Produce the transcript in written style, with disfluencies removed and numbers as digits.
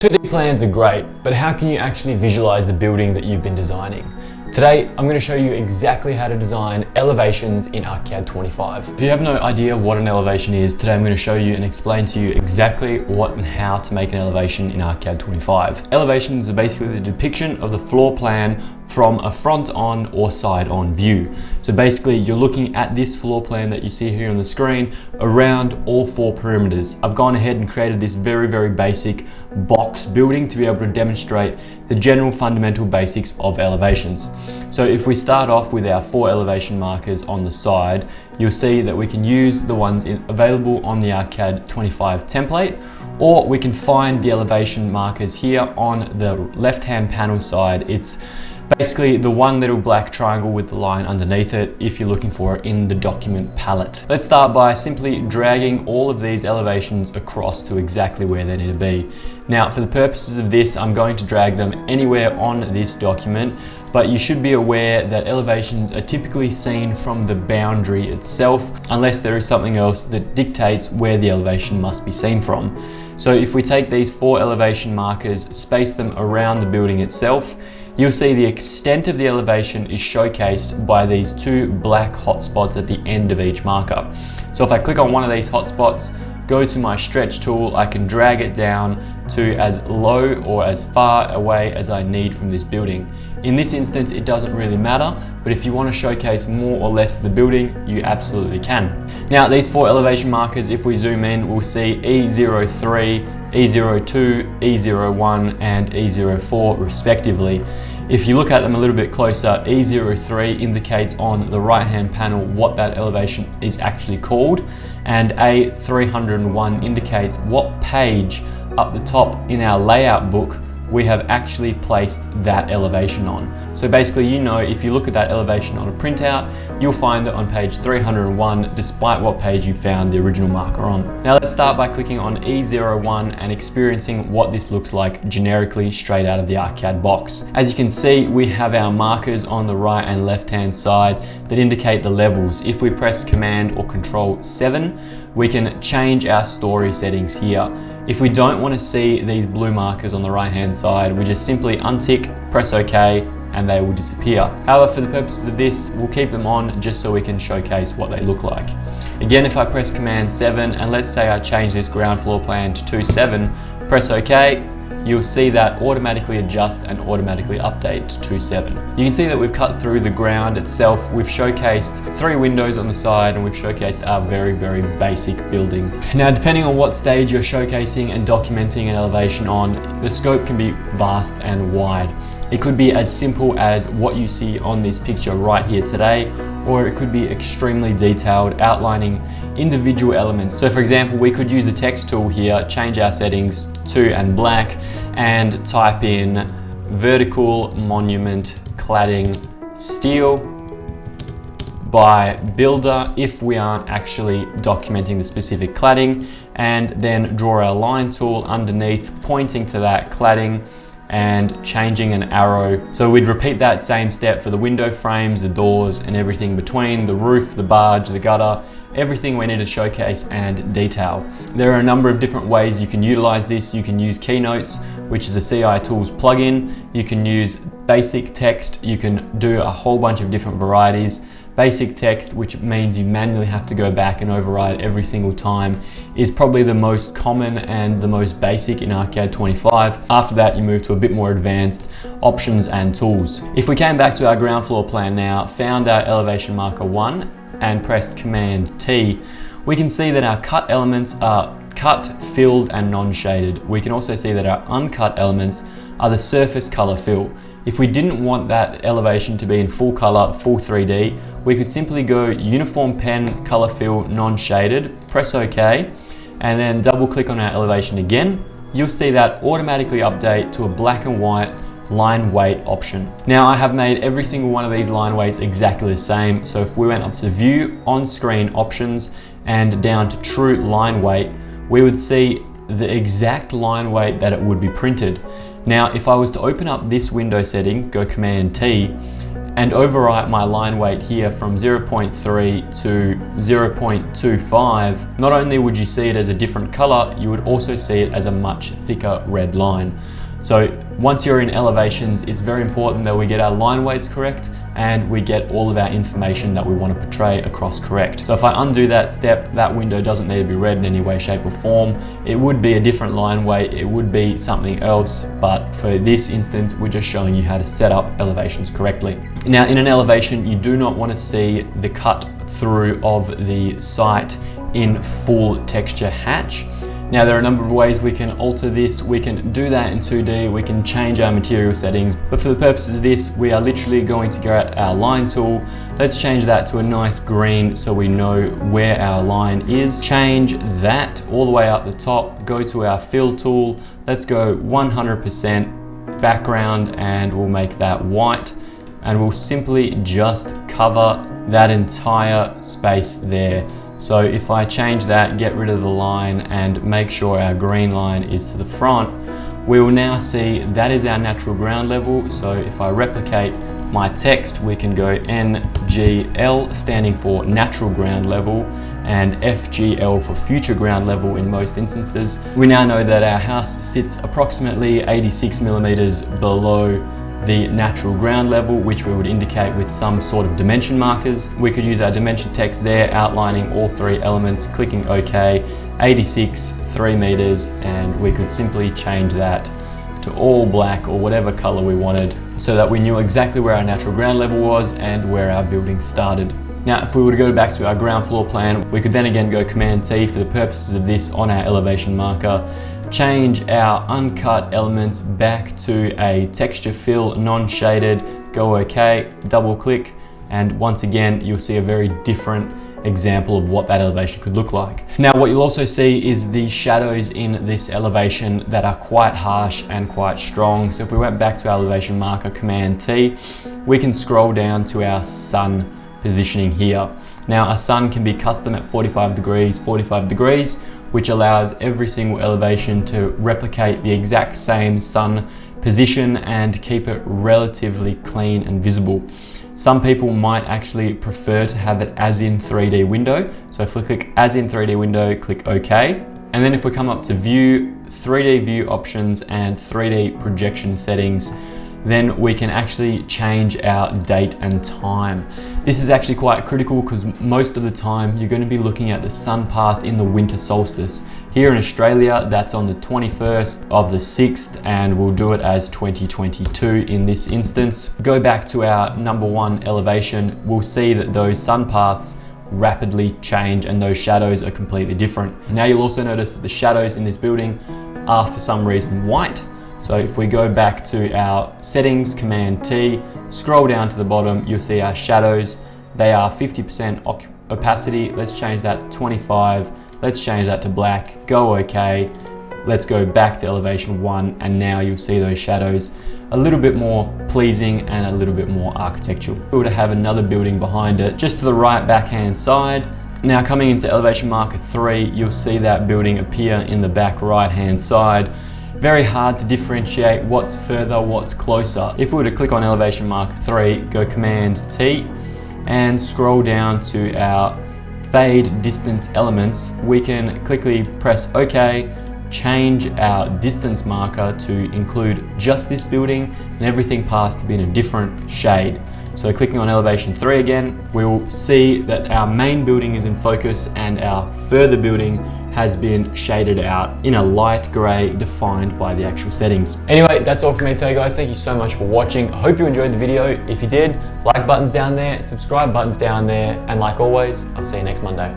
2D plans are great, but how can you actually visualize the building that you've been designing? Today, I'm going to show you exactly how to design elevations in ArchiCAD 25. If you have no idea what an elevation is, today I'm going to show you and explain to you exactly what and how to make an elevation in ArchiCAD 25. Elevations are basically the depiction of the floor plan from a front-on or side-on view. So basically, you're looking at this floor plan that you see here on the screen around all four perimeters. I've gone ahead and created this very basic box building to be able to demonstrate the general fundamental basics of elevations. So if we start off with our 4 elevation markers on the side, you'll see that we can use the ones available on the ArchiCAD 25 template, or we can find the elevation markers here on the left-hand panel side. It's basically the one little black triangle with the line underneath it if you're looking for it in the document palette. Let's start by simply dragging all of these elevations across to exactly where they need to be. Now, for the purposes of this, I'm going to drag them anywhere on this document, but you should be aware that elevations are typically seen from the boundary itself, unless there is something else that dictates where the elevation must be seen from. So if we take these 4 elevation markers, space them around the building itself, you'll see the extent of the elevation is showcased by these 2 black hotspots at the end of each marker. So if I click on one of these hotspots, go to my stretch tool, I can drag it down to as low or as far away as I need from this building. In this instance, it doesn't really matter, but if you want to showcase more or less of the building, you absolutely can. Now, these 4 elevation markers, if we zoom in, we'll see E03, E02, E01, and E04 respectively. If you look at them a little bit closer, E03 indicates on the right-hand panel what that elevation is actually called, and A301 indicates what page up the top in our layout book we have actually placed that elevation on. So basically, you know, if you look at that elevation on a printout, you'll find it on page 301, despite what page you found the original marker on. Now let's start by clicking on E01 and experiencing what this looks like generically straight out of the ArchiCAD box. As you can see, we have our markers on the right and left-hand side that indicate the levels. If we press Command or Control 7, we can change our story settings here. If we don't want to see these blue markers on the right hand side, we just simply untick, press OK, and they will disappear. However, for the purposes of this, we'll keep them on just so we can showcase what they look like. Again, if I press Command 7, and let's say I change this ground floor plan to 2.7, press OK, you'll see that automatically adjust and automatically update to 2.7. You can see that we've cut through the ground itself. We've showcased 3 windows on the side, and we've showcased our very basic building. Now, depending on what stage you're showcasing and documenting an elevation on, the scope can be vast and wide. It could be as simple as what you see on this picture right here today, or it could be extremely detailed, outlining individual elements. So for example, we could use a text tool here, change our settings to and black, and type in vertical monument cladding steel by builder if we aren't actually documenting the specific cladding, and then draw our line tool underneath pointing to that cladding and changing an arrow. So we'd repeat that same step for the window frames, the doors, and everything between, the roof, the barge, the gutter, everything we need to showcase and detail. There are a number of different ways you can utilize this. You can use Keynotes, which is a CI Tools plugin. You can use basic text. You can do a whole bunch of different varieties. Basic text, which means you manually have to go back and override every single time, is probably the most common and the most basic in ArchiCAD 25. After that, you move to a bit more advanced options and tools. If we came back to our ground floor plan now, found our elevation marker 1, and pressed Command T, we can see that our cut elements are cut, filled, and non-shaded. We can also see that our uncut elements are the surface color fill. If we didn't want that elevation to be in full color, full 3D, we could simply go Uniform Pen Color Fill Non-Shaded, press OK, and then double click on our elevation again. You'll see that automatically update to a black and white line weight option. Now, I have made every single one of these line weights exactly the same. So if we went up to View, On-Screen Options, and down to True Line Weight, we would see the exact line weight that it would be printed. Now, if I was to open up this window setting, go Command T, and overwrite my line weight here from 0.3 to 0.25, not only would you see it as a different color, you would also see it as a much thicker red line. So once you're in elevations, it's very important that we get our line weights correct and we get all of our information that we want to portray across correct. So if I undo that step, that window doesn't need to be red in any way, shape or form. It would be a different line weight, it would be something else, but for this instance, we're just showing you how to set up elevations correctly. Now in an elevation, you do not want to see the cut through of the site in full texture hatch. Now there are a number of ways we can alter this. We can do that in 2D, we can change our material settings, but for the purposes of this, we are literally going to go at our line tool. Let's change that to a nice green so we know where our line is. Change that all the way up the top, go to our fill tool. Let's go 100% background and we'll make that white, and we'll simply just cover that entire space there. So if I change that, get rid of the line and make sure our green line is to the front, we will now see that is our natural ground level. So if I replicate my text, we can go NGL standing for natural ground level and FGL for future ground level in most instances. We now know that our house sits approximately 86 millimeters below the natural ground level, which we would indicate with some sort of dimension markers. We could use our dimension text there outlining all three elements, clicking OK, 86, 3 meters, and we could simply change that to all black or whatever color we wanted so that we knew exactly where our natural ground level was and where our building started. Now, if we were to go back to our ground floor plan, we could then again go Command T for the purposes of this on our elevation marker, change our uncut elements back to a texture fill, non-shaded, go OK, double click, and once again, you'll see a very different example of what that elevation could look like. Now, what you'll also see is the shadows in this elevation that are quite harsh and quite strong. So if we went back to our elevation marker, Command T, we can scroll down to our sun positioning here. Now, our sun can be custom at 45 degrees, which allows every single elevation to replicate the exact same sun position and keep it relatively clean and visible. Some people might actually prefer to have it as in 3D window. So if we click as in 3D window, click OK. And then if we come up to view, 3D view options and 3D projection settings, then we can actually change our date and time. This is actually quite critical because most of the time you're going to be looking at the sun path in the winter solstice. Here in Australia, that's on the 21st of the 6th, and we'll do it as 2022 in this instance. Go back to our number one elevation, we'll see that those sun paths rapidly change and those shadows are completely different. Now you'll also notice that the shadows in this building are for some reason white. So if we go back to our settings, Command T, scroll down to the bottom, you'll see our shadows. They are 50% opacity. Let's change that to 25. Let's change that to black, go OK. Let's go back to elevation 1, and now you'll see those shadows a little bit more pleasing and a little bit more architectural. We would have another building behind it, just to the right backhand side. Now coming into elevation marker 3, you'll see that building appear in the back right hand side. Very hard to differentiate what's further, what's closer. If we were to click on elevation marker 3, go Command T and scroll down to our fade distance elements, we can quickly press OK, change our distance marker to include just this building and everything past to be in a different shade. So clicking on elevation 3 again, we'll see that our main building is in focus and our further building has been shaded out in a light grey defined by the actual settings. Anyway, that's all from me today, guys. Thank you so much for watching. I hope you enjoyed the video. If you did, like button's down there, subscribe button's down there, and like always, I'll see you next Monday.